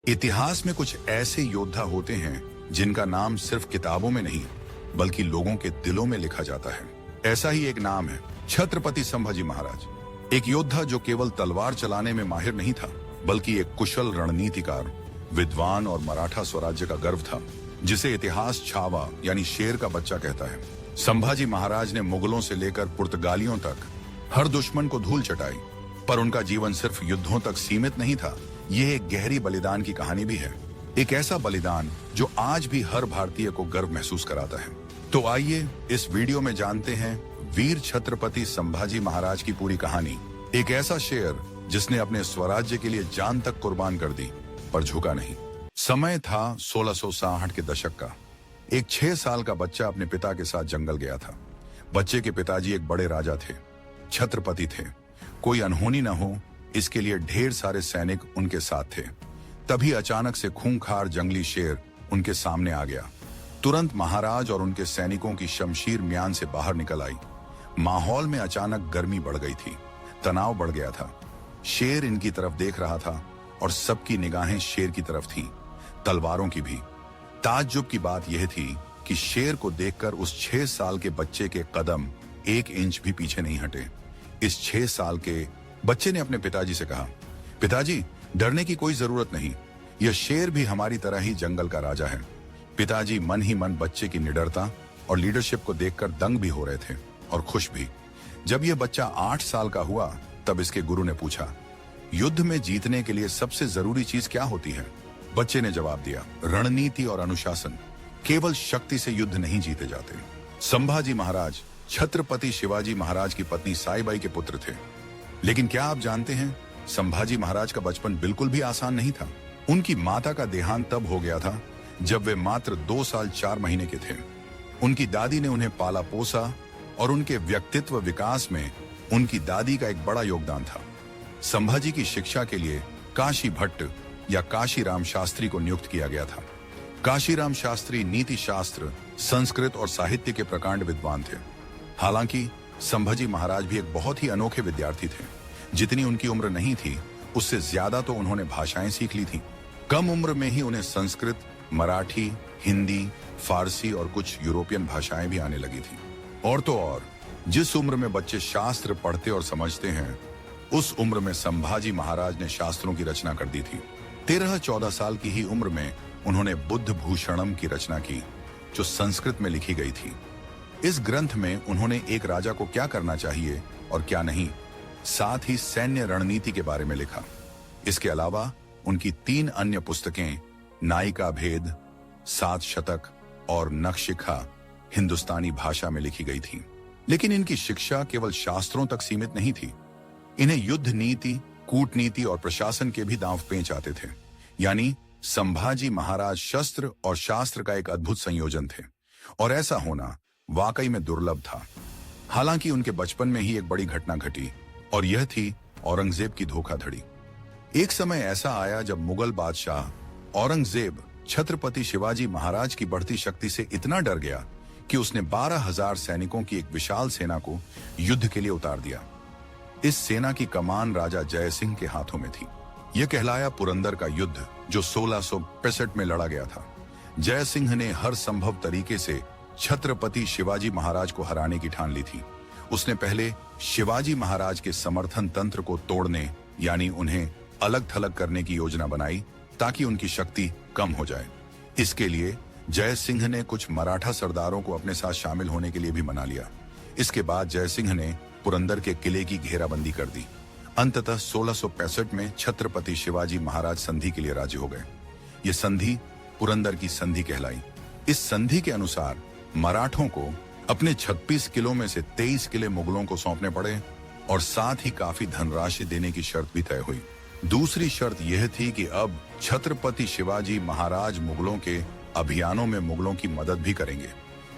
इतिहास में कुछ ऐसे योद्धा होते हैं जिनका नाम सिर्फ किताबों में नहीं बल्कि लोगों के दिलों में लिखा जाता है। ऐसा ही एक नाम है छत्रपति संभाजी महाराज। एक योद्धा जो केवल तलवार चलाने में माहिर नहीं था बल्कि एक कुशल रणनीतिकार, विद्वान और मराठा स्वराज्य का गर्व था, जिसे इतिहास छावा यानी शेर का बच्चा कहता है। संभाजी महाराज ने मुगलों से लेकर पुर्तगालियों तक हर दुश्मन को धूल चटाई, पर उनका जीवन सिर्फ युद्धों तक सीमित नहीं था। यह एक गहरी बलिदान की कहानी भी है, एक ऐसा बलिदान जो आज भी हर भारतीय को गर्व महसूस कराता है। तो आइए इस वीडियो में जानते हैं वीर छत्रपति संभाजी महाराज की पूरी कहानी। एक ऐसा शेर जिसने अपने स्वराज्य के लिए जान तक कुर्बान कर दी पर झुका नहीं। समय था 1660 के दशक का। एक 6 साल का बच्चा अपने पिता के साथ जंगल गया था। बच्चे के पिताजी एक बड़े राजा थे, छत्रपति थे। कोई अनहोनी न हो इसके लिए ढेर सारे सैनिक उनके साथ थे। तभी अचानक से खूंखार जंगली शेर उनके सामने आ गया। तुरंत महाराज और उनके सैनिकों की शमशीर म्यान से बाहर निकल आई। माहौल में अचानक गर्मी बढ़ गई थी, तनाव बढ़ गया था। शेर इनकी तरफ देख रहा था और सबकी निगाहें शेर की तरफ थीं, तलवारों की भी। ताज्जुब की बात यह थी कि शेर को देखकर उस 6 साल के बच्चे के कदम 1 इंच भी पीछे नहीं हटे। इस 6 साल के बच्चे ने अपने पिताजी से कहा, पिताजी डरने की कोई जरूरत नहीं, यह शेर भी हमारी तरह ही जंगल का राजा है। पिताजी मन ही मन बच्चे की निडरता और लीडरशिप को देखकर दंग भी हो रहे थे और खुश भी। जब यह बच्चा 8 साल का हुआ तब इसके गुरु ने पूछा, युद्ध में जीतने के लिए सबसे जरूरी चीज क्या होती है? बच्चे ने जवाब दिया, रणनीति और अनुशासन। केवल शक्ति से युद्ध नहीं जीते जाते। संभाजी महाराज छत्रपति शिवाजी महाराज की पत्नी साईबाई के पुत्र थे। लेकिन क्या आप जानते हैं, संभाजी महाराज का बचपन बिल्कुल भी आसान नहीं था। उनकी माता का देहांत तब हो गया था जब वे मात्र 2 साल 4 महीने के थे। उनकी दादी ने उन्हें पाला पोसा और उनके व्यक्तित्व विकास में उनकी दादी का एक बड़ा योगदान था। संभाजी की शिक्षा के लिए काशी भट्ट या काशीराम शास्त्री को नियुक्त किया गया था। काशीराम शास्त्री नीति शास्त्र, संस्कृत और साहित्य के प्रकांड विद्वान थे। हालांकि संभाजी महाराज भी एक बहुत ही अनोखे विद्यार्थी थे। जितनी उनकी उम्र नहीं थी उससे ज्यादा तो उन्होंने भाषाएं सीख ली थी। कम उम्र में ही उन्हें संस्कृत, मराठी, हिंदी, फारसी और कुछ यूरोपियन भाषाएं भी आने लगी थी। और तो और जिस उम्र में बच्चे शास्त्र पढ़ते और समझते हैं, उस उम्र में संभाजी महाराज ने शास्त्रों की रचना कर दी थी। 13-14 साल की ही उम्र में उन्होंने बुद्ध भूषणम की रचना की, जो संस्कृत में लिखी गई थी। इस ग्रंथ में उन्होंने एक राजा को क्या करना चाहिए और क्या नहीं, साथ ही सैन्य रणनीति के बारे में लिखा। इसके अलावा उनकी 3 अन्य पुस्तकें नायिका भेद, 7 शतक और नखशिखा हिंदुस्तानी भाषा में लिखी गई थी। लेकिन इनकी शिक्षा केवल शास्त्रों तक सीमित नहीं थी। इन्हें युद्ध नीति, कूटनीति और प्रशासन के भी दांव पेंच आते थे। यानी संभाजी महाराज शस्त्र और शास्त्र का एक अद्भुत संयोजन थे, और ऐसा होना वाकई में दुर्लभ था। हालांकि उनके बचपन में ही एक बड़ी घटना घटी, और यह थी औरंगजेब की धोखाधड़ी। एक समय ऐसा आया जब मुगल बादशाह औरंगजेब छत्रपति शिवाजी महाराज की बढ़ती शक्ति से इतना डर गया कि उसने 12,000 सैनिकों की एक विशाल सेना को युद्ध के लिए उतार दिया। इस सेना की कमान राजा जय सिंह के हाथों में थी। यह कहलाया पुरंदर का युद्ध, जो 1665 में लड़ा गया था। जय सिंह ने हर संभव तरीके से छत्रपति शिवाजी महाराज को हराने की ठान ली थी। उसने पहले शिवाजी महाराज के समर्थन तंत्र को तोड़ने यानी उन्हें अलग थलग करने की योजना बनाई ताकि उनकी शक्ति कम हो जाए। इसके लिए जय सिंह ने कुछ मराठा सरदारों को अपने साथ शामिल होने के लिए भी मना लिया। इसके बाद जय सिंह ने पुरंदर के किले की घेराबंदी कर दी। अंततः 1665 में छत्रपति शिवाजी महाराज संधि के लिए राजी हो गए। ये संधि पुरंदर की संधि कहलाई। इस संधि के अनुसार मराठों को अपने 36 किलों में से 23 किले मुगलों को सौंपने पड़े, और साथ ही काफी धनराशि देने की शर्त भी तय हुई। दूसरी शर्त यह थी कि अब छत्रपति शिवाजी महाराज मुगलों के अभियानों में मुगलों की मदद भी करेंगे।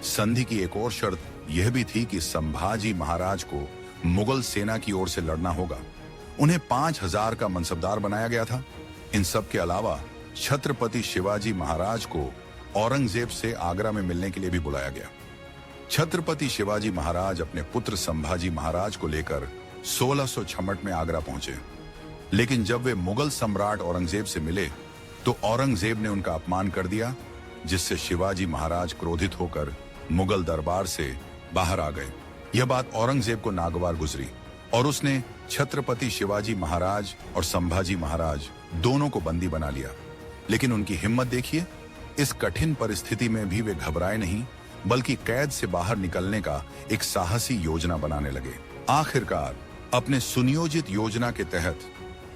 संधि की एक और शर्त यह भी थी कि संभाजी महाराज को मुगल सेना की ओर से लड़ना होगा। उन्हें 5,000 का मनसबदार बनाया गया था। इन सब के अलावा छत्रपति शिवाजी महाराज को औरंगजेब से आगरा में मिलने के लिए भी बुलाया गया। छत्रपति शिवाजी महाराज अपने पुत्र संभाजी महाराज को लेकर 1666 में आगरा पहुंचे। लेकिन जब वे मुगल सम्राट औरंगजेब से मिले तो औरंगजेब ने उनका अपमान कर दिया, जिससे शिवाजी महाराज क्रोधित होकर मुगल दरबार से बाहर आ गए। यह बात औरंगजेब को नागवार गुजरी और उसने छत्रपति शिवाजी महाराज और संभाजी महाराज दोनों को बंदी बना लिया। लेकिन उनकी हिम्मत देखिए, इस कठिन परिस्थिति में भी वे घबराए नहीं, बल्कि कैद से बाहर निकलने का एक साहसी योजना बनाने लगे। आखिरकार अपने सुनियोजित योजना के तहत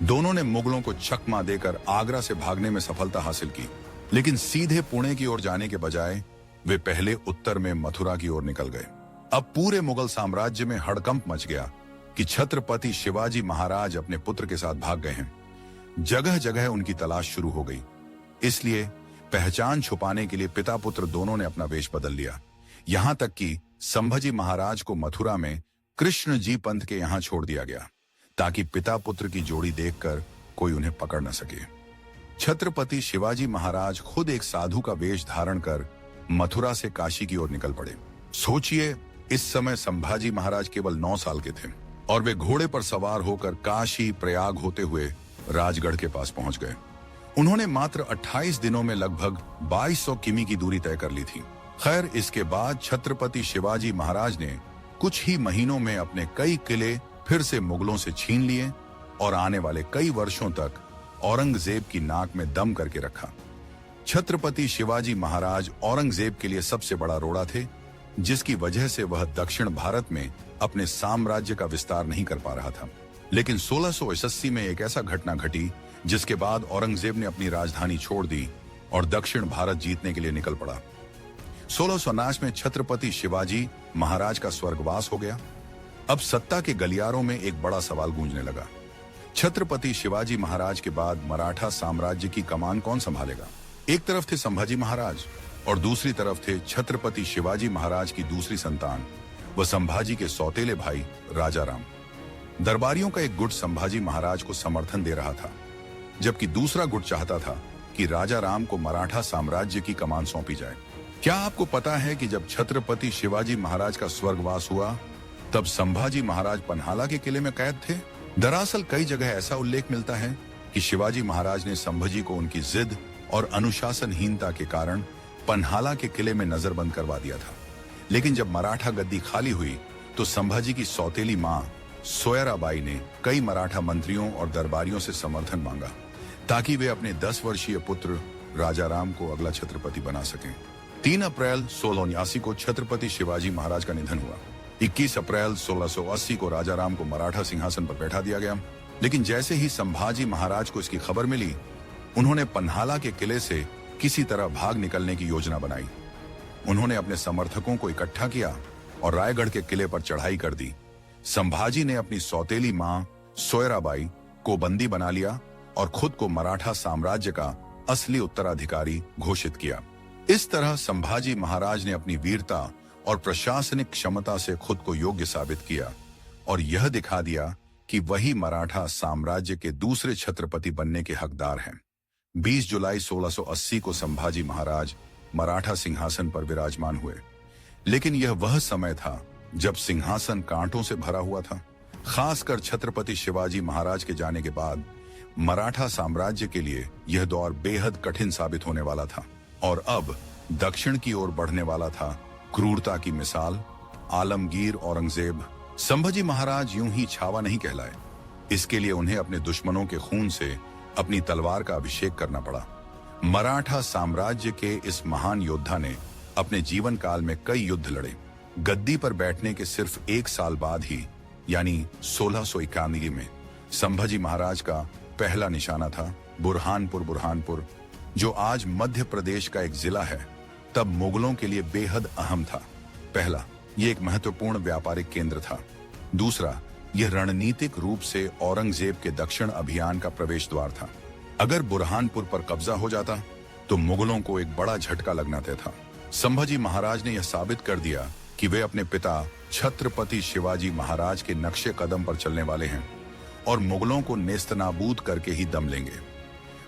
दोनों ने मुगलों को चकमा देकर आगरा से भागने में सफलता हासिल की। लेकिन सीधे पुणे की ओर जाने के बजाय वे पहले उत्तर में मथुरा की ओर निकल गए। अब पूरे मुगल साम्राज्य में हड़कंप मच गया कि छत्रपति शिवाजी महाराज अपने पुत्र के साथ भाग गए हैं। जगह जगह उनकी तलाश शुरू हो गई। इसलिए पहचान छुपाने के लिए पिता पुत्र दोनों ने अपना वेश बदल लिया। यहां तक कि संभाजी महाराज को मथुरा में कृष्ण जी पंत के यहां छोड़ दिया गया, ताकि पिता पुत्र की जोड़ी देखकर कोई उन्हें पकड़ न सके। छत्रपति शिवाजी महाराज खुद एक साधु का वेश धारण कर मथुरा से काशी की ओर निकल पड़े। सोचिए, इस समय संभाजी महाराज केवल 9 साल के थे और वे घोड़े पर सवार होकर काशी प्रयाग होते हुए राजगढ़ के पास पहुंच गए। उन्होंने मात्र 28 दिनों में लगभग 2200 किमी की दूरी तय कर ली थी। खैर, इसके बाद छत्रपति शिवाजी महाराज ने कुछ ही महीनों में अपने कई किले फिर से मुगलों से छीन लिए और आने वाले कई वर्षों तक औरंगजेब की नाक में दम करके रखा। छत्रपति शिवाजी महाराज औरंगजेब के लिए सबसे बड़ा रोड़ा थे, जिसकी वजह से वह दक्षिण भारत में अपने साम्राज्य का विस्तार नहीं कर पा रहा था। लेकिन 1681 में एक ऐसा घटना घटी जिसके बाद औरंगजेब ने अपनी राजधानी छोड़ दी और दक्षिण भारत जीतने के लिए निकल पड़ा। 1649 में छत्रपति शिवाजी महाराज का स्वर्गवास हो गया। अब सत्ता के गलियारों में एक बड़ा सवाल गूंजने लगा। छत्रपति शिवाजी महाराज के बाद मराठा साम्राज्य की कमान कौन संभालेगा? एक तरफ थे संभाजी महाराज और दूसरी तरफ थे छत्रपति शिवाजी महाराज की दूसरी संतान व संभाजी के सौतेले भाई राजाराम। दरबारियों का एक गुट संभाजी महाराज को समर्थन दे रहा था, जबकि दूसरा गुट चाहता था कि राजाराम को मराठा साम्राज्य की कमान सौंपी जाए। क्या आपको पता है कि जब छत्रपति शिवाजी महाराज का स्वर्गवास हुआ तब संभाजी महाराज पन्हाला के किले में कैद थे? दरअसल कई जगह ऐसा उल्लेख मिलता है कि शिवाजी महाराज ने संभाजी को उनकी जिद और अनुशासनहीनता के कारण पन्हाला के किले में नजरबंद करवा दिया था। लेकिन जब मराठा गद्दी खाली हुई तो संभाजी की सौतेली मां सोयराबाई ने कई मराठा मंत्रियों और दरबारियों से समर्थन मांगा, ताकि वे अपने 10 वर्षीय पुत्र राजाराम को अगला छत्रपति बना सकें। 3 अप्रैल 1679 को छत्रपति शिवाजी महाराज का निधन हुआ। 21 अप्रैल 1680 को राजाराम को मराठा सिंहासन पर बैठा दिया गया। लेकिन जैसे ही संभाजी महाराज को इसकी खबर मिली, उन्होंने पन्हाला के किले से किसी तरह भाग निकलने की योजना बनाई। उन्होंने अपने समर्थकों को इकट्ठा किया और रायगढ़ के किले पर चढ़ाई कर दी। संभाजी ने अपनी सौतेली मां सोयराबाई को बंदी बना लिया और खुद को मराठा साम्राज्य का असली उत्तराधिकारी घोषित किया। इस तरह संभाजी महाराज ने अपनी वीरता और प्रशासनिक क्षमता से खुद को योग्य साबित किया और यह दिखा दिया कि वही मराठा साम्राज्य के दूसरे छत्रपति बनने के हकदार हैं। 20 जुलाई 1680 को संभाजी महाराज मराठा सिंहासन पर विराजमान हुए। लेकिन यह वह समय था जब सिंहासन कांटों से भरा हुआ था। खासकर छत्रपति शिवाजी महाराज के जाने के बाद मराठा साम्राज्य के लिए यह दौर बेहद कठिन साबित होने वाला था और अब दक्षिण की ओर बढ़ने वाला था क्रूरता की मिसाल आलमगीर औरंगजेब। संभाजी महाराज यूं ही छावा नहीं कहलाए। इसके लिए उन्हें अपने दुश्मनों के खून से अपनी तलवार का अभिषेक करना पड़ा। मराठा साम्राज्य के इस महान योद्धा ने अपने जीवन काल में कई युद्ध लड़े। गद्दी पर बैठने के सिर्फ 1 साल बाद ही यानी 1691 में संभाजी महाराज का पहला निशाना था बुरहानपुर, जो आज मध्य प्रदेश का एक जिला है, तब मुगलों के लिए बेहद अहम था। पहला, यह एक महत्वपूर्ण व्यापारिक केंद्र था। दूसरा, यह रणनीतिक रूप से औरंगजेब के दक्षिण अभियान का प्रवेश द्वार था। अगर बुरहानपुर पर कब्जा हो जाता तो मुगलों को एक बड़ा झटका लगना तय था। संभाजी महाराज ने यह साबित कर दिया कि वे अपने पिता छत्रपति शिवाजी महाराज के नक्शे कदम पर चलने वाले हैं और मुगलों को नेस्तनाबूद करके ही दम लेंगे।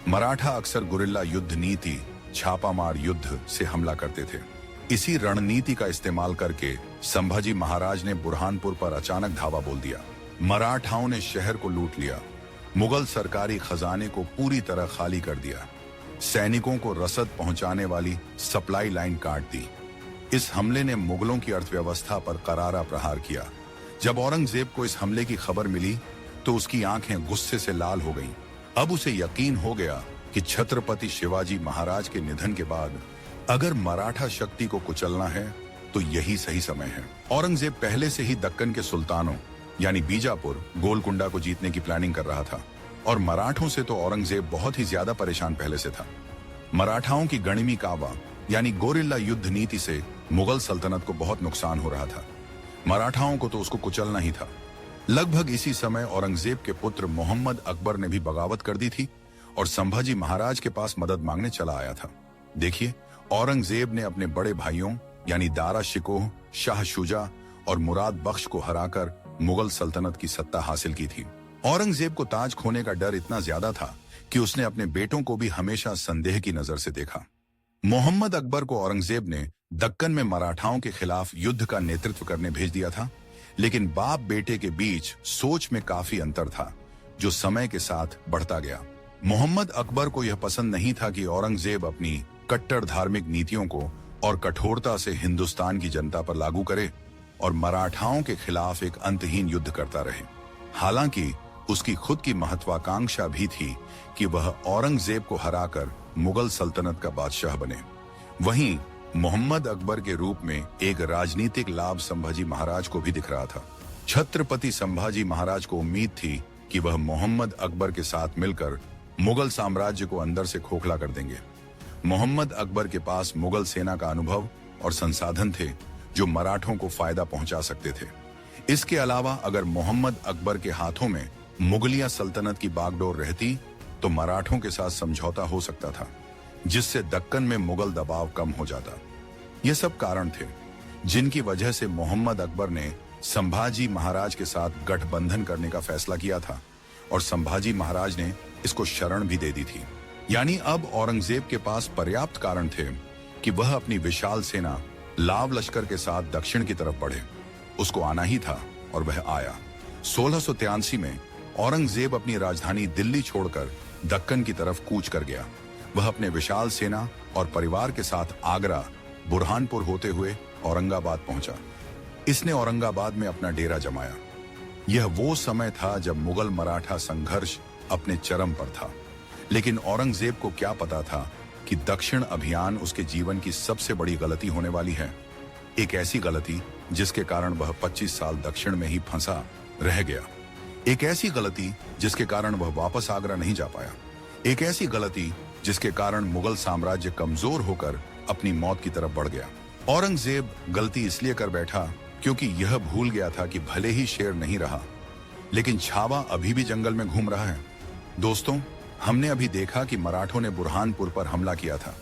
मराठा अक्सर गुरिल्ला युद्ध नीति, छापामार युद्ध से हमला करते थे। इसी रणनीति का इस्तेमाल करके संभाजी महाराज ने बुरहानपुर पर अचानक धावा बोल दिया। मराठाओं ने शहर को लूट लिया, मुगल सरकारी खजाने को पूरी तरह खाली कर दिया सैनिकों को रसद पहुंचाने वाली सप्लाई लाइन काट दी। इस हमले ने मुगलों की अर्थव्यवस्था पर करारा प्रहार किया। जब औरंगजेब को इस हमले की खबर मिली तो उसकी आंखें गुस्से से लाल हो गईं। अब उसे यकीन हो गया कि छत्रपति शिवाजी महाराज के निधन के बाद अगर मराठा शक्ति को कुचलना है तो यही सही समय है। औरंगजेब पहले से ही दक्कन के सुल्तानों यानी बीजापुर, गोलकुंडा को जीतने की प्लानिंग कर रहा था और मराठों से तो औरंगजेब बहुत ही ज्यादा परेशान पहले से था। मराठाओं की गणिमी कावा यानी गोरिल्ला युद्ध नीति से मुगल सल्तनत को बहुत नुकसान हो रहा था। मराठाओं को तो उसको कुचलना ही था। लगभग इसी समय औरंगजेब के पुत्र मोहम्मद अकबर ने भी बगावत कर दी थी और संभाजी महाराज के पास मदद मांगने चला आया था। देखिए, औरंगजेब ने अपने बड़े भाइयों यानी दारा शिकोह, शाह शुजा और मुराद बख्श को हराकर मुगल सल्तनत की सत्ता हासिल की थी। औरंगजेब को ताज खोने का डर इतना ज्यादा था कि उसने अपने बेटों को भी हमेशा संदेह की नजर से देखा। मोहम्मद अकबर को औरंगजेब ने दक्कन में मराठाओं के खिलाफ युद्ध का नेतृत्व करने भेज दिया था, लेकिन बाप बेटे के बीच सोच में काफी अंतर था जो समय के साथ बढ़ता गया। मोहम्मद अकबर को यह पसंद नहीं था कि औरंगजेब अपनी कट्टर धार्मिक नीतियों को और कठोरता से हिंदुस्तान की जनता पर लागू करे और मराठाओं के खिलाफ एक अंतहीन युद्ध करता रहे। हालांकि उसकी खुद की महत्वाकांक्षा भी थी कि वह औरंगजेब को हराकर मुगल सल्तनत का बादशाह बने। वहीं मोहम्मद अकबर के रूप में एक राजनीतिक लाभ संभाजी महाराज को भी दिख रहा था। छत्रपति संभाजी महाराज को उम्मीद थी कि वह मोहम्मद अकबर के साथ मिलकर मुगल साम्राज्य को अंदर से खोखला कर देंगे। मोहम्मद अकबर के पास मुगल सेना का अनुभव और संसाधन थे जो मराठों को फायदा पहुंचा सकते थे। इसके अलावा अगर मोहम्मद अकबर के हाथों में मुगलिया सल्तनत की बागडोर रहती तो मराठों के साथ समझौता हो सकता था, जिससे दक्कन में मुगल दबाव कम हो जाता। ये सब कारण थे जिनकी वजह से मोहम्मद अकबर ने संभाजी महाराज के साथ गठबंधन करने का फैसला किया था और संभाजी महाराज ने इसको शरण भी दे दी थी। यानी अब औरंगजेब के पास पर्याप्त कारण थे कि वह अपनी विशाल सेना लाव लश्कर के साथ दक्षिण की तरफ बढ़े। उसको आना ही था और वह आया। 1683 में औरंगजेब अपनी राजधानी दिल्ली छोड़कर दक्कन की तरफ कूच कर गया। वह अपने विशाल सेना और परिवार के साथ आगरा, बुरहानपुर होते हुए औरंगाबाद पहुंचा। इसने औरंगाबाद में अपना डेरा जमाया। यह वो समय था जब मुगल मराठा संघर्ष अपने चरम पर था, लेकिन औरंगजेब को क्या पता था कि दक्षिण अभियान उसके जीवन की सबसे बड़ी गलती होने वाली है। एक ऐसी गलती जिसके कारण वह 25 साल दक्षिण में ही फंसा रह गया। एक ऐसी गलती जिसके कारण वह वापस आगरा नहीं जा पाया। एक ऐसी गलती जिसके कारण मुगल साम्राज्य कमजोर होकर अपनी मौत की तरफ बढ़ गया। औरंगजेब गलती इसलिए कर बैठा क्योंकि यह भूल गया था कि भले ही शेर नहीं रहा, लेकिन छावा अभी भी जंगल में घूम रहा है। दोस्तों, हमने अभी देखा कि मराठों ने बुरहानपुर पर हमला किया था।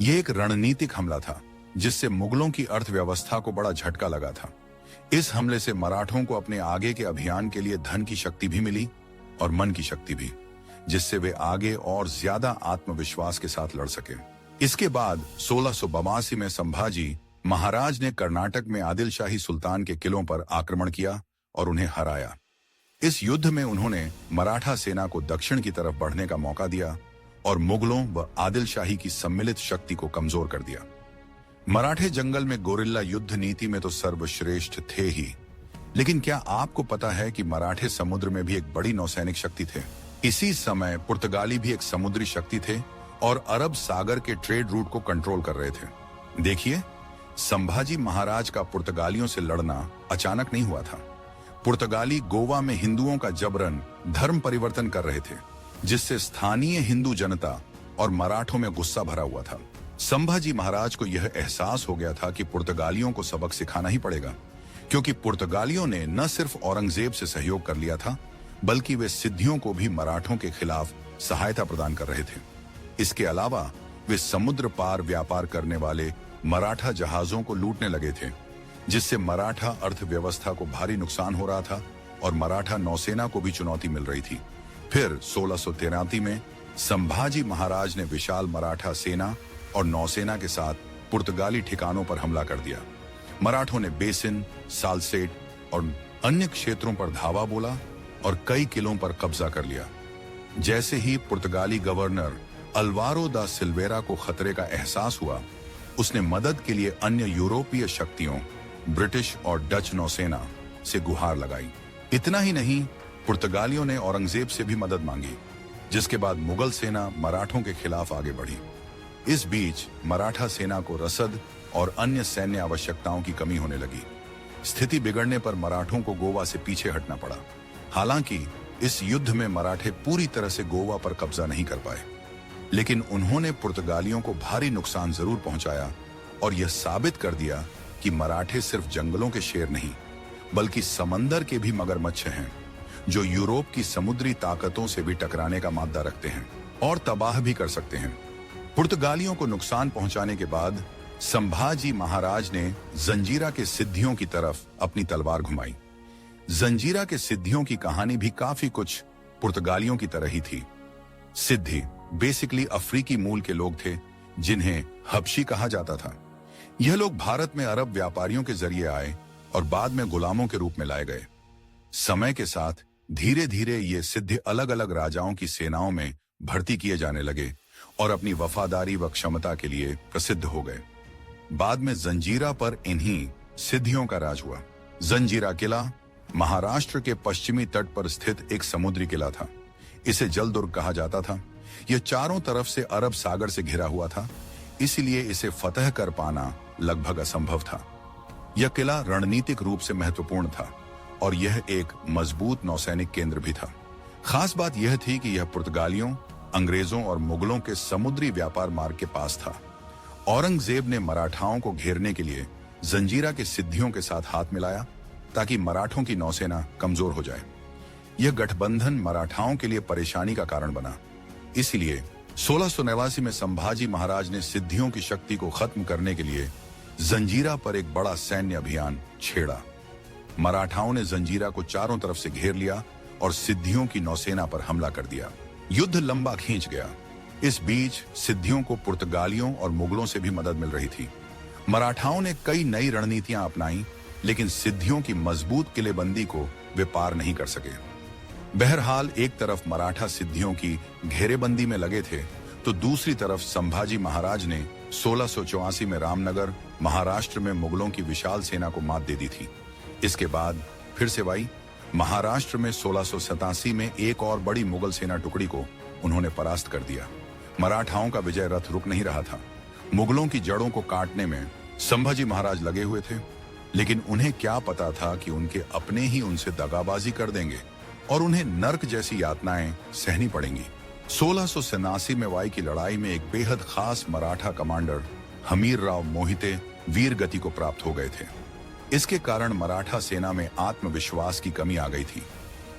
यह एक रणनीतिक हमला था जिससे मुगलों की अर्थव्यवस्था को बड़ा झटका लगा था। इस हमले से मराठों को अपने आगे के अभियान के लिए धन की शक्ति भी मिली और मन की शक्ति भी, जिससे वे आगे और ज्यादा आत्मविश्वास के साथ लड़ सके। इसके बाद 1682 में संभाजी महाराज ने कर्नाटक में आदिल शाही सुल्तान के किलों पर आक्रमण किया और उन्हें हराया। इस युद्ध में उन्होंने मराठा सेना को दक्षिण की तरफ बढ़ने का मौका दिया और मुगलों व आदिल शाही की सम्मिलित शक्ति को कमजोर कर दिया। मराठे जंगल में गोरिल्ला युद्ध नीति में तो सर्वश्रेष्ठ थे ही, लेकिन क्या आपको पता है कि मराठे समुद्र में भी एक बड़ी नौसैनिक शक्ति थे? इसी समय पुर्तगाली भी एक समुद्री शक्ति थे और अरब सागर के ट्रेड रूट को कंट्रोल कर रहे थे। देखिए, संभाजी महाराज का पुर्तगालियों से लड़ना अचानक नहीं हुआ था। पुर्तगाली गोवा में हिंदुओं का जबरन धर्म परिवर्तन कर रहे थे, जिससे स्थानीय हिंदू जनता और मराठों में गुस्सा भरा हुआ था। संभाजी महाराज को यह एहसास हो गया था कि पुर्तगालियों को सबक सिखाना ही पड़ेगा, क्योंकि पुर्तगालियों ने न सिर्फ औरंगजेब से सहयोग कर लिया था, बल्कि वे सिद्धियों को भी मराठों के खिलाफ सहायता प्रदान कर रहे थे। इसके अलावा वे समुद्र पार व्यापार करने वाले मराठा जहाजों को लूटने लगे थे, जिससे मराठा अर्थव्यवस्था को भारी नुकसान हो रहा था और मराठा नौसेना को भी चुनौती मिल रही थी। फिर 1683 में संभाजी महाराज ने विशाल मराठा सेना और नौसेना के साथ पुर्तगाली ठिकानों पर हमला कर दिया। मराठों ने बेसिन, सालसेट और अन्य क्षेत्रों पर धावा बोला और कई किलों पर कब्जा कर लिया। जैसे ही पुर्तगाली गवर्नर अल्वारो दा सिल्वेरा को खतरे का एहसास हुआ, उसने मदद के लिए अन्य यूरोपीय शक्तियों, ब्रिटिश और डच नौसेना से गुहार लगाई। इतना ही नहीं, पुर्तगालियों ने औरंगजेब से भी मदद मांगी, जिसके बाद मुगल सेना मराठों के खिलाफ आगे बढ़ी। इस बीच मराठा सेना को रसद और अन्य सैन्य आवश्यकताओं की कमी होने लगी। स्थिति बिगड़ने पर मराठों को गोवा से पीछे हटना पड़ा। हालांकि इस युद्ध में मराठे पूरी तरह से गोवा पर कब्जा नहीं कर पाए, लेकिन उन्होंने पुर्तगालियों को भारी नुकसान जरूर पहुंचाया और यह साबित कर दिया कि मराठे सिर्फ जंगलों के शेर नहीं, बल्कि समंदर के भी मगरमच्छ हैं, जो यूरोप की समुद्री ताकतों से भी टकराने का माद्दा रखते हैं और तबाह भी कर सकते हैं। पुर्तगालियों को नुकसान पहुंचाने के बाद संभाजी महाराज ने जंजीरा के सिद्धियों की तरफ अपनी तलवार घुमाई। जंजीरा के सिद्धियों की कहानी भी काफी कुछ पुर्तगालियों की तरह ही थी। सिद्धि बेसिकली अफ्रीकी मूल के लोग थे, जिन्हें हबशी कहा जाता था। यह लोग भारत में अरब व्यापारियों के जरिए आए और बाद में गुलामों के रूप में लाए गए। समय के साथ धीरे धीरे ये सिद्धि अलग अलग राजाओं की सेनाओं में भर्ती किए जाने लगे और अपनी वफादारी व क्षमता के लिए प्रसिद्ध हो गए। बाद में जंजीरा पर इन्हीं सिद्धियों का राज हुआ। जंजीरा किला महाराष्ट्र के पश्चिमी तट पर स्थित एक समुद्री किला था। इसे जल दुर्ग कहा जाता था। यह चारों तरफ से अरब सागर से घिरा हुआ था, इसलिए इसे फतह कर पाना लगभग असंभव था। यह किला रणनीतिक रूप से महत्वपूर्ण था और यह एक मजबूत नौसैनिक केंद्र भी था। खास बात यह थी कि यह पुर्तगालियों, अंग्रेजों और मुगलों के समुद्री व्यापार मार्ग के पास था। औरंगजेब ने मराठाओं को घेरने के लिए जंजीरा के सिद्धियों के साथ हाथ मिलाया ताकि मराठों की नौसेना कमजोर हो जाए। यह गठबंधन मराठाओं के लिए परेशानी का कारण बना। इसलिए 1689 में संभाजी महाराज ने सिद्धियों की शक्ति को खत्म करने के लिए जंजीरा पर एक बड़ा सैन्य अभियान छेड़ा। मराठाओं ने जंजीरा को चारों तरफ से घेर लिया और सिद्धियों की नौसेना पर हमला कर दिया। युद्ध लंबा खींच गया। इस बीच सिद्धियों को पुर्तगालियों और मुगलों से भी मदद मिल रही थी। मराठाओं ने कई नई रणनीतियां अपनाई, लेकिन सिद्धियों की मजबूत किलेबंदी को वे पार नहीं कर सके। बहरहाल एक तरफ मराठा सिद्धियों की घेरेबंदी में लगे थे, तो दूसरी तरफ संभाजी महाराज ने 1684 में रामनगर, महाराष्ट्र में मुगलों की विशाल सेना को मात दे दी थी। इसके बाद फिर से वही महाराष्ट्र में 1687 में एक और बड़ी मुगल सेना टुकड़ी को उन्होंने परास्त कर दिया। मराठाओं का विजय रथ रुक नहीं रहा था। मुगलों की जड़ों को काटने में संभाजी महाराज लगे हुए थे, लेकिन उन्हें क्या पता था कि उनके अपने ही उनसे दगाबाजी कर देंगे और उन्हें नर्क जैसी यातनाएं सहनी पड़ेंगी। 1687 में वाई की लड़ाई में एक बेहद खास मराठा कमांडर हमीर राव मोहिते वीर गति को प्राप्त हो गए थे। इसके कारण मराठा सेना में आत्मविश्वास की कमी आ गई थी।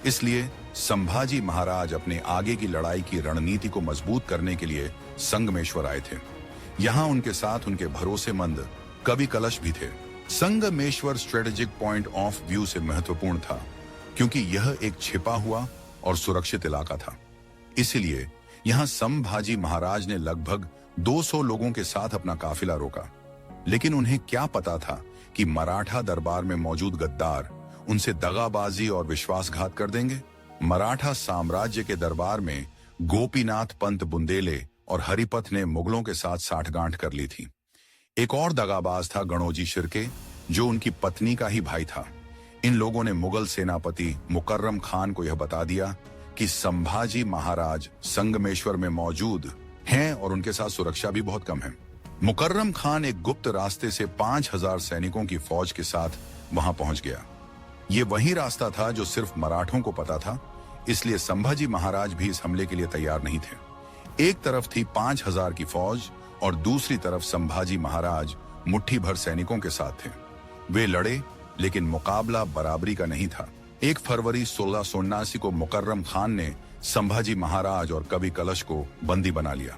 इसलिए संभाजी महाराज अपने आगे की लड़ाई की रणनीति को मजबूत करने के लिए संगमेश्वर आए थे। यहाँ उनके साथ उनके भरोसेमंद कवि कलश भी थे। Sangameshwar strategic point of view से महत्वपूर्ण था, क्योंकि यह एक छिपा हुआ और सुरक्षित इलाका था। इसलिए यहाँ संभाजी महाराज ने लगभग 200 लोगों के साथ अपना काफिला रोका। लेकिन उन्हें क्या पता था कि मराठा दरबार में मौजूद गद्दार उनसे दगाबाजी और विश्वासघात कर देंगे। मराठा साम्राज्य के दरबार में गोपीनाथ पंत बुंदेले और हरिपथ ने मुगलों के साथ साठगांठ कर ली थी। एक और दगाबाज था गणोजी शिर्के, जो उनकी पत्नी का ही भाई था। इन लोगों ने मुगल सेनापति मुकर्रम खान को यह बता दिया कि संभाजी महाराज संगमेश्वर में मौजूद हैं और उनके साथ सुरक्षा भी बहुत कम है। मुकर्रम खान एक गुप्त रास्ते से 5000 सैनिकों की फौज के साथ वहां पहुंच गया। ये वही रास्ता था जो सिर्फ मराठों को पता था, इसलिए संभाजी महाराज भी इस हमले के लिए तैयार नहीं थे। एक तरफ थी 5000 की फौज और दूसरी तरफ संभाजी महाराज मुट्ठी भर सैनिकों के साथ थे। वे लड़े, लेकिन मुकाबला बराबरी का नहीं था। 1 फरवरी 1679 को मुकर्रम खान ने संभाजी महाराज और कवि कलश को बंदी बना लिया।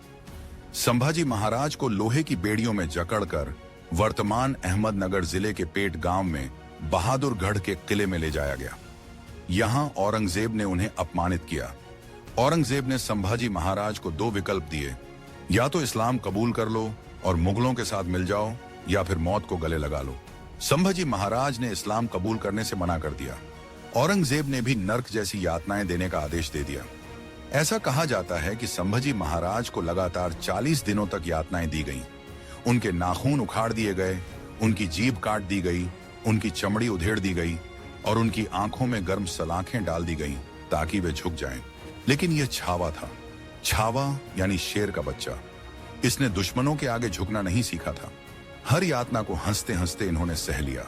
संभाजी महाराज को लोहे की बेड़ियों में जकड़कर वर्तमान अहमदनगर जिले के पेट गांव में बहादुरगढ़ के किले में ले जाया गया। यहां औरंगजेब ने उन्हें अपमानित किया। औरंगजेब ने संभाजी महाराज को 2 विकल्प दिए, या तो इस्लाम कबूल कर लो और मुगलों के साथ मिल जाओ, या फिर मौत को गले लगा लो। संभाजी महाराज ने इस्लाम कबूल करने से मना कर दिया। औरंगजेब ने भी नर्क जैसी यातनाएं देने का आदेश दे दिया। ऐसा कहा जाता है कि संभाजी महाराज को लगातार 40 दिनों तक यातनाएं दी गईं। उनके नाखून उखाड़ दिए गए, उनकी जीभ काट दी गई, उनकी चमड़ी उधेड़ दी गई और उनकी आंखों में गर्म सलाखें डाल दी गईं ताकि वे झुक जाएं। लेकिन यह छावा था। छावा यानी शेर का बच्चा। इसने दुश्मनों के आगे झुकना नहीं सीखा था। हर यातना को हंसते हंसते इन्होंने सह लिया।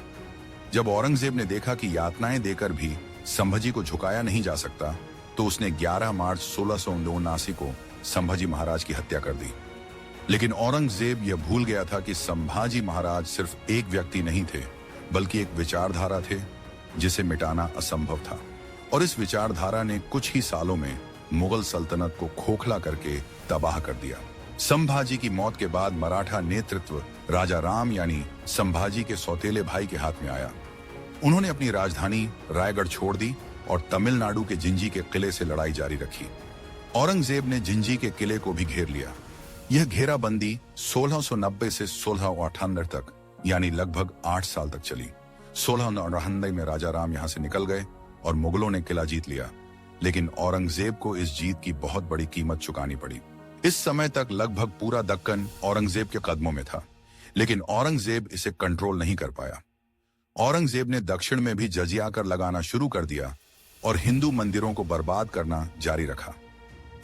जब औरंगजेब ने देखा कि यातनाएं देकर भी संभाजी को झुकाया नहीं जा सकता, तो उसने 11 मार्च 1679 को संभाजी महाराज की हत्या कर दी। लेकिन औरंगजेब यह भूल गया था कि संभाजी महाराज सिर्फ एक व्यक्ति नहीं थे, बल्कि एक विचारधारा थे जिसे मिटाना असंभव था। और इस विचारधारा ने कुछ ही सालों में मुगल सल्तनत को खोखला करके तबाह कर दिया। संभाजी की मौत के बाद मराठा नेतृत्व राजा राम यानी संभाजी के सौतेले भाई के हाथ में आया। उन्होंने अपनी राजधानी रायगढ़ छोड़ दी और तमिलनाडु के जिंजी के किले से लड़ाई जारी रखी। औरंगजेब ने जिंजी के किले को भी घेर लिया। यह घेराबंदी 1690 से 1698 तक यानी लगभग 8 साल तक चली। 1699 में राजा राम यहां से निकल गए और मुगलों ने किला जीत लिया। लेकिन औरंगजेब को इस जीत की बहुत बड़ी कीमत चुकानी पड़ी। इस समय तक लगभग पूरा दक्कन औरंगजेब के कदमों में था, लेकिन औरंगजेब इसे कंट्रोल नहीं कर पाया। औरंगजेब ने दक्षिण में भी जजिया कर लगाना शुरू कर दिया और हिंदू मंदिरों को बर्बाद करना जारी रखा।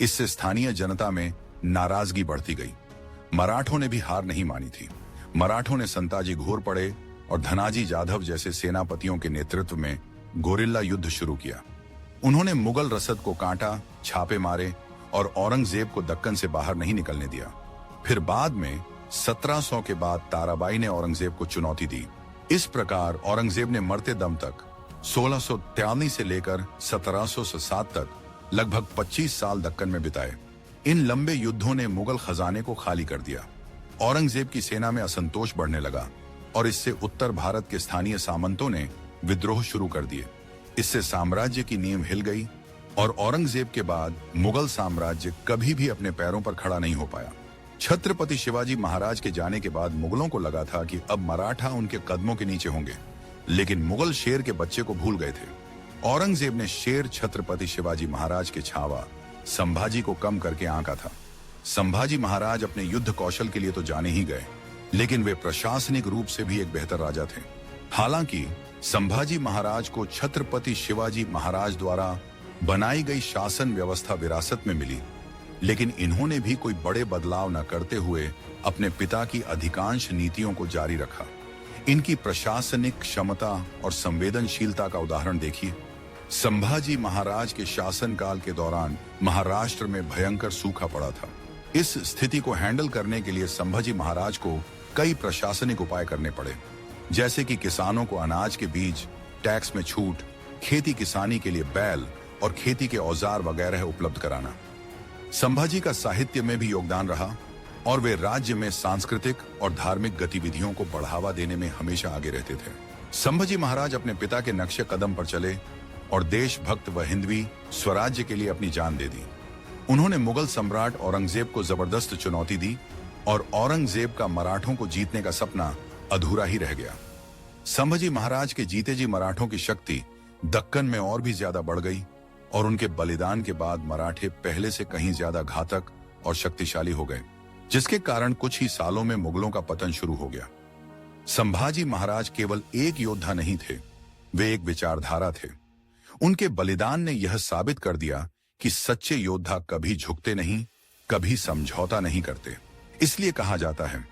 इससे स्थानीय जनता में नाराजगी बढ़ती गई। मराठों ने भी हार नहीं मानी थी। मराठों ने संताजी घोरपड़े और धनाजी जाधव जैसे सेनापतियों के नेतृत्व में गोरिल्ला युद्ध शुरू किया। उन्होंने मुगल रसद को काटा, छापे मारे और औरंगजेब को दक्कन से बाहर नहीं निकलने दिया। फिर बाद में 1700 के बाद ताराबाई ने औरंगजेब को चुनौती दी। इस प्रकार औरंगजेब ने मरते दम तक 1643 से लेकर 1707 तक लगभग 25 साल दक्कन में बिताए। इन लंबे युद्धों ने मुगल खजाने को खाली कर दिया। औरंगजेब की सेना में असंतोष बढ़ने लगा और इससे उत्तर भारत के स्थानीय सामंतों ने विद्रोह शुरू कर दिए। इससे साम्राज्य की नींव हिल गई और औरंगजेब के बाद मुगल साम्राज्य कभी भी अपने पैरों पर खड़ा नहीं हो पाया। छत्रपति शिवाजी महाराज के जाने के बाद मुगलों को लगा था कि अब मराठा उनके कदमों के नीचे होंगे, लेकिन मुगल शेर के बच्चे को भूल गए थे। औरंगजेब ने शेर छत्रपति शिवाजी महाराज के छावा संभाजी को कम करके आंका था। संभाजी महाराज अपने युद्ध कौशल के लिए तो जाने ही गए, लेकिन वे प्रशासनिक रूप से भी एक बेहतर राजा थे। हालांकि संभाजी महाराज को छत्रपति शिवाजी महाराज द्वारा बनाई गई शासन व्यवस्था विरासत में मिली, लेकिन इन्होंने भी कोई बड़े बदलाव न करते हुए अपने पिता की अधिकांश नीतियों को जारी रखा। इनकी प्रशासनिक क्षमता और संवेदनशीलता का उदाहरण देखिए। संभाजी महाराज के शासनकाल के दौरान महाराष्ट्र में भयंकर सूखा पड़ा था। इस स्थिति को हैंडल करने के लिए संभाजी महाराज को कई प्रशासनिक उपाय करने पड़े, जैसे कि किसानों को अनाज के बीज, टैक्स में छूट, खेती किसानी के लिए बैल और खेती के औजार वगैरह उपलब्ध कराना। संभाजी का साहित्य में भी योगदान रहा और वे राज्य में सांस्कृतिक और धार्मिक गतिविधियों को बढ़ावा देने में हमेशा आगे रहते थे। संभाजी महाराज अपने पिता के नक्शे कदम पर चले और देशभक्त व हिंदवी स्वराज्य के लिए अपनी जान दे दी। उन्होंने मुगल सम्राट औरंगजेब को जबरदस्त चुनौती दी और औरंगजेब का मराठों को जीतने का सपना अधूरा ही रह गया। संभाजी महाराज के जीते जी मराठों की शक्ति दक्कन में और भी ज्यादा बढ़ गई और उनके बलिदान के बाद मराठे पहले से कहीं ज्यादा घातक और शक्तिशाली हो गए, जिसके कारण कुछ ही सालों में मुगलों का पतन शुरू हो गया। संभाजी महाराज केवल एक योद्धा नहीं थे, वे एक विचारधारा थे। उनके बलिदान ने यह साबित कर दिया कि सच्चे योद्धा कभी झुकते नहीं, कभी समझौता नहीं करते। इसलिए कहा जाता है,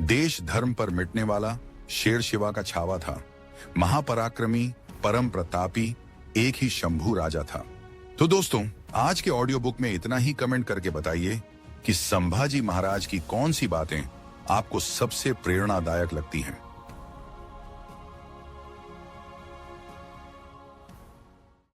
देश धर्म पर मिटने वाला शेर शिवा का छावा था, महापराक्रमी परम प्रतापी एक ही शंभू राजा था। तो दोस्तों, आज के ऑडियो बुक में इतना ही। कमेंट करके बताइए कि संभाजी महाराज की कौन सी बातें आपको सबसे प्रेरणादायक लगती हैं।